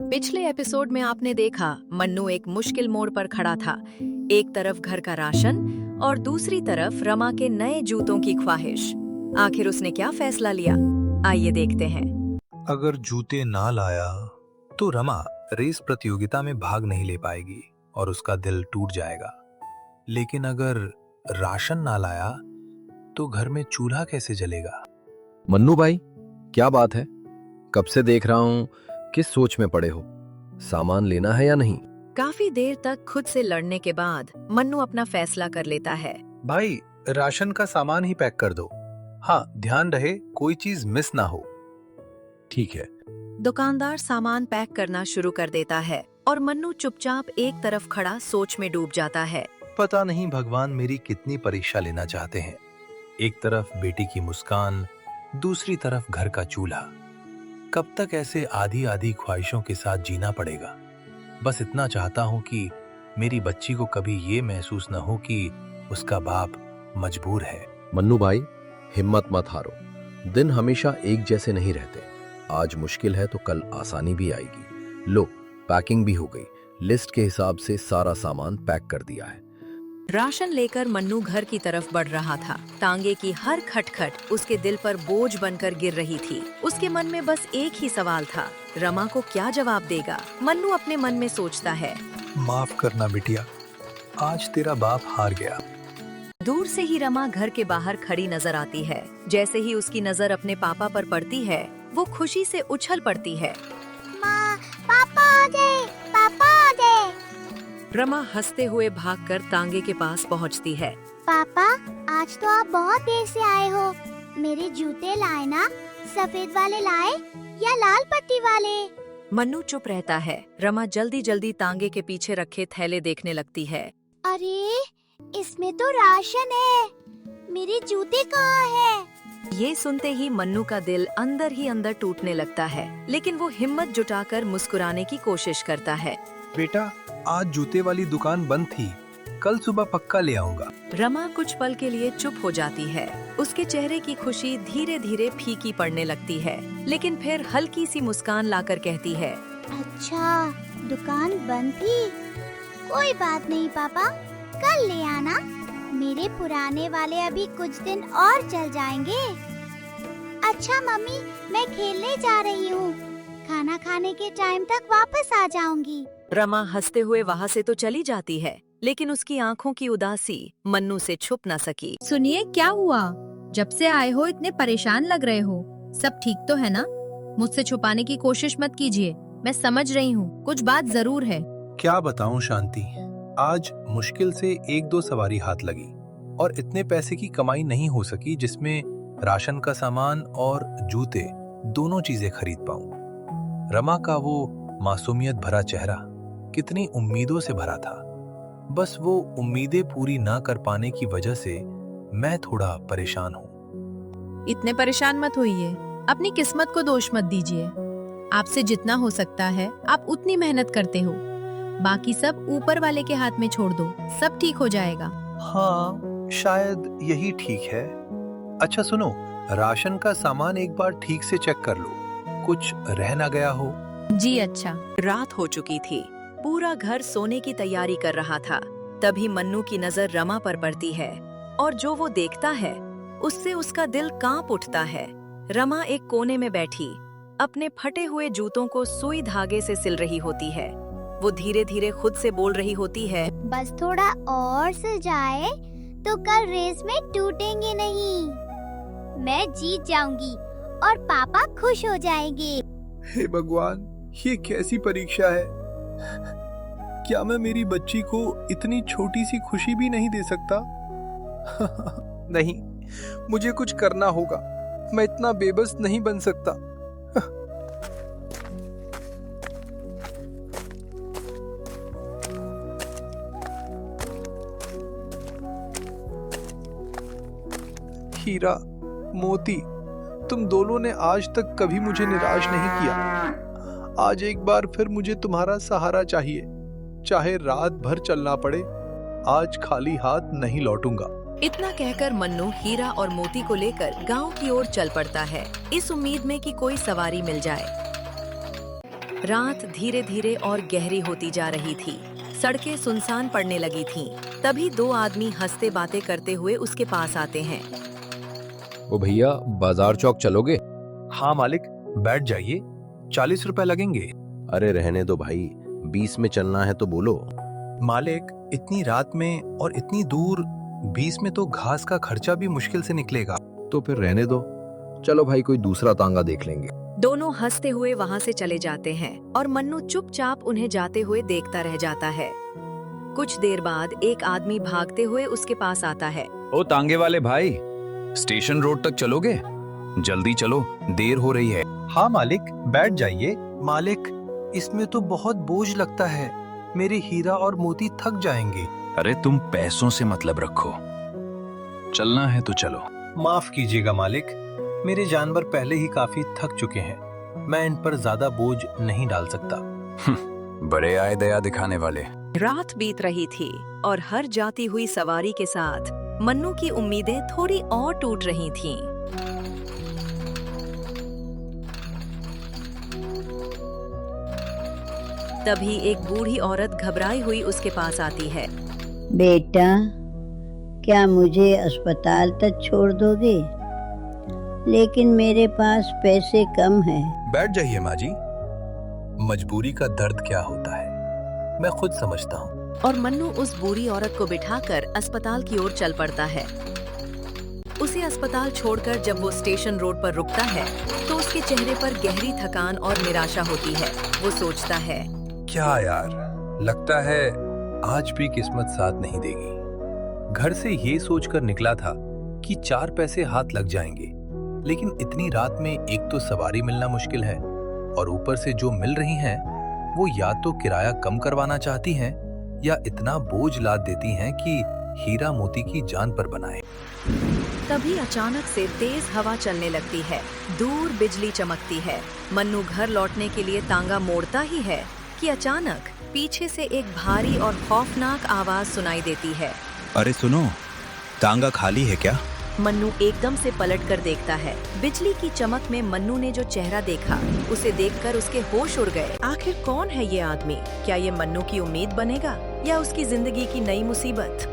पिछले एपिसोड में आपने देखा मन्नू एक मुश्किल मोड़ पर खड़ा था। एक तरफ घर का राशन और दूसरी तरफ रमा के नए जूतों की ख्वाहिश। आखिर उसने क्या फैसला लिया, आइए देखते हैं। अगर जूते ना लाया तो रमा रेस प्रतियोगिता में भाग नहीं ले पाएगी और उसका दिल टूट जाएगा। लेकिन अगर राशन ना लाया तो घर में चूल्हा कैसे जलेगा? मन्नू भाई, क्या बात है? कब से देख रहा हूँ किस सोच में पड़े हो। सामान लेना है या नहीं? काफी देर तक खुद से लड़ने के बाद मन्नू अपना फैसला कर लेता है। भाई, राशन का सामान ही पैक कर दो। हाँ, ध्यान रहे कोई चीज मिस ना हो। ठीक है। दुकानदार सामान पैक करना शुरू कर देता है और मन्नू चुपचाप एक तरफ खड़ा सोच में डूब जाता है। पता नहीं भगवान मेरी कितनी परीक्षा लेना चाहते हैं। एक तरफ बेटी की मुस्कान, दूसरी तरफ घर का चूल्हा। कब तक ऐसे आधी आधी ख्वाहिशों के साथ जीना पड़ेगा? बस इतना चाहता हूँ कि मेरी बच्ची को कभी ये महसूस न हो कि उसका बाप मजबूर है। मन्नू भाई, हिम्मत मत हारो। दिन हमेशा एक जैसे नहीं रहते। आज मुश्किल है तो कल आसानी भी आएगी। लो, पैकिंग भी हो गई। लिस्ट के हिसाब से सारा सामान पैक कर दिया है। राशन लेकर मन्नू घर की तरफ बढ़ रहा था। तांगे की हर खटखट उसके दिल पर बोझ बनकर गिर रही थी। उसके मन में बस एक ही सवाल था, रमा को क्या जवाब देगा? मन्नू अपने मन में सोचता है, माफ करना बिटिया, आज तेरा बाप हार गया। दूर से ही रमा घर के बाहर खड़ी नजर आती है। जैसे ही उसकी नजर अपने पापा पर पड़ती है, वो खुशी से उछल पड़ती है। माँ, पापा आ गए, पापा आ गए। रमा हंसते हुए भागकर तांगे के पास पहुंचती है। पापा, आज तो आप बहुत देर से आए हो। मेरे जूते लाए ना? सफेद वाले लाए या लाल पट्टी वाले? मन्नू चुप रहता है। रमा जल्दी जल्दी तांगे के पीछे रखे थैले देखने लगती है। अरे, इसमें तो राशन है। मेरे जूते कहाँ हैं? ये सुनते ही मन्नू का दिल अंदर ही अंदर टूटने लगता है, लेकिन वो हिम्मत जुटाकर मुस्कुराने की कोशिश करता है। बेटा, आज जूते वाली दुकान बंद थी, कल सुबह पक्का ले आऊंगा। रमा कुछ पल के लिए चुप हो जाती है। उसके चेहरे की खुशी धीरे धीरे फीकी पड़ने लगती है, लेकिन फिर हल्की सी मुस्कान लाकर कहती है, अच्छा, दुकान बंद थी। कोई बात नहीं पापा, कल ले आना। मेरे पुराने वाले अभी कुछ दिन और चल जाएंगे। अच्छा मम्मी, मैं खेलने जा रही हूँ। खाना खाने के टाइम तक वापस आ जाऊंगी। रमा हंसते हुए वहाँ से तो चली जाती है, लेकिन उसकी आंखों की उदासी मन्नू से छुप न सकी। सुनिए, क्या हुआ? जब से आए हो इतने परेशान लग रहे हो। सब ठीक तो है ना? मुझसे छुपाने की कोशिश मत कीजिए। मैं समझ रही हूँ, कुछ बात जरूर है। क्या बताऊं शांति, आज मुश्किल से एक दो सवारी हाथ लगी और इतने पैसे की कमाई नहीं हो सकी जिसमें राशन का सामान और जूते दोनों चीजें खरीद पाऊं। रमा का वो मासूमियत भरा चेहरा कितनी उम्मीदों से भरा था। बस वो उम्मीदें पूरी ना कर पाने की वजह से मैं थोड़ा परेशान हूँ। इतने परेशान मत होइए। अपनी किस्मत को दोष मत दीजिए। आपसे जितना हो सकता है आप उतनी मेहनत करते हो। बाकी सब ऊपर वाले के हाथ में छोड़ दो, सब ठीक हो जाएगा। हाँ, शायद यही ठीक है। अच्छा सुनो, राशन का सामान एक बार ठीक से चेक कर लो, कुछ रह ना गया हो। जी अच्छा। रात हो चुकी थी। पूरा घर सोने की तैयारी कर रहा था। तभी मन्नू की नजर रमा पर पड़ती है और जो वो देखता है उससे उसका दिल कांप उठता है। रमा एक कोने में बैठी अपने फटे हुए जूतों को सुई धागे से सिल रही होती है। वो धीरे धीरे खुद से बोल रही होती है, बस थोड़ा और सिल जाए तो कल रेस में टूटेंगे नहीं। मैं जीत जाऊंगी और पापा खुश हो जाएंगे। हे भगवान, ये कैसी परीक्षा है? क्या मैं मेरी बच्ची को इतनी छोटी सी खुशी भी नहीं दे सकता? नहीं, मुझे कुछ करना होगा। मैं इतना बेबस नहीं बन सकता। हीरा, मोती, तुम दोनों ने आज तक कभी मुझे निराश नहीं किया। आज एक बार फिर मुझे तुम्हारा सहारा चाहिए, चाहे रात भर चलना पड़े। आज खाली हाथ नहीं लौटूंगा। इतना कहकर मन्नू हीरा और मोती को लेकर गांव की ओर चल पड़ता है, इस उम्मीद में कि कोई सवारी मिल जाए। रात धीरे धीरे और गहरी होती जा रही थी। सड़कें सुनसान पड़ने लगी थीं। तभी दो आदमी हंसते बातें करते हुए उसके पास आते हैं। ओ भैया, बाजार चौक चलोगे? हाँ मालिक, बैठ जाइए, 40 रुपए लगेंगे। अरे रहने दो भाई, 20 में चलना है तो बोलो। मालिक, इतनी रात में और इतनी दूर 20 में तो घास का खर्चा भी मुश्किल से निकलेगा। तो फिर रहने दो, चलो भाई कोई दूसरा तांगा देख लेंगे। दोनों हंसते हुए वहां से चले जाते हैं और मन्नू चुपचाप उन्हें जाते हुए देखता रह जाता है। कुछ देर बाद एक आदमी भागते हुए उसके पास आता है। ओ तांगे वाले भाई, स्टेशन रोड तक चलोगे? जल्दी चलो, देर हो रही है। हाँ मालिक, बैठ जाइए। मालिक, इसमें तो बहुत बोझ लगता है, मेरे हीरा और मोती थक जाएंगे। अरे तुम पैसों से मतलब रखो, चलना है तो चलो। माफ कीजिएगा मालिक, मेरे जानवर पहले ही काफी थक चुके हैं, मैं इन पर ज्यादा बोझ नहीं डाल सकता। बड़े आए दया दिखाने वाले। रात बीत रही थी और हर जाती हुई सवारी के साथ मन्नू की उम्मीदें थोड़ी और टूट रही थीं। तभी एक बूढ़ी औरत घबराई हुई उसके पास आती है। बेटा, क्या मुझे अस्पताल तक छोड़ दोगे? लेकिन मेरे पास पैसे कम हैं। बैठ जाइए माँ जी, मजबूरी का दर्द क्या होता है मैं खुद समझता हूँ। और मन्नू उस बूढ़ी औरत को बिठाकर अस्पताल की ओर चल पड़ता है। उसे अस्पताल छोड़कर जब वो स्टेशन रोड पर रुकता है तो उसके चेहरे पर गहरी थकान और निराशा होती है। वो सोचता है, क्या यार, लगता है आज भी किस्मत साथ नहीं देगी। घर से ये सोचकर निकला था कि 4 पैसे हाथ लग जाएंगे, लेकिन इतनी रात में एक तो सवारी मिलना मुश्किल है और ऊपर से जो मिल रही हैं वो या तो किराया कम करवाना चाहती हैं या इतना बोझ लाद देती हैं कि हीरा मोती की जान पर बनाए। तभी अचानक से तेज हवा चलने लगती है। दूर बिजली चमकती है। मन्नू घर लौटने के लिए तांगा मोड़ता ही है कि अचानक पीछे से एक भारी और खौफनाक आवाज सुनाई देती है। अरे सुनो, तांगा खाली है क्या? मन्नू एकदम से पलटकर देखता है। बिजली की चमक में मन्नू ने जो चेहरा देखा उसे देखकर उसके होश उड़ गए। आखिर कौन है ये आदमी? क्या ये मन्नू की उम्मीद बनेगा या उसकी जिंदगी की नई मुसीबत?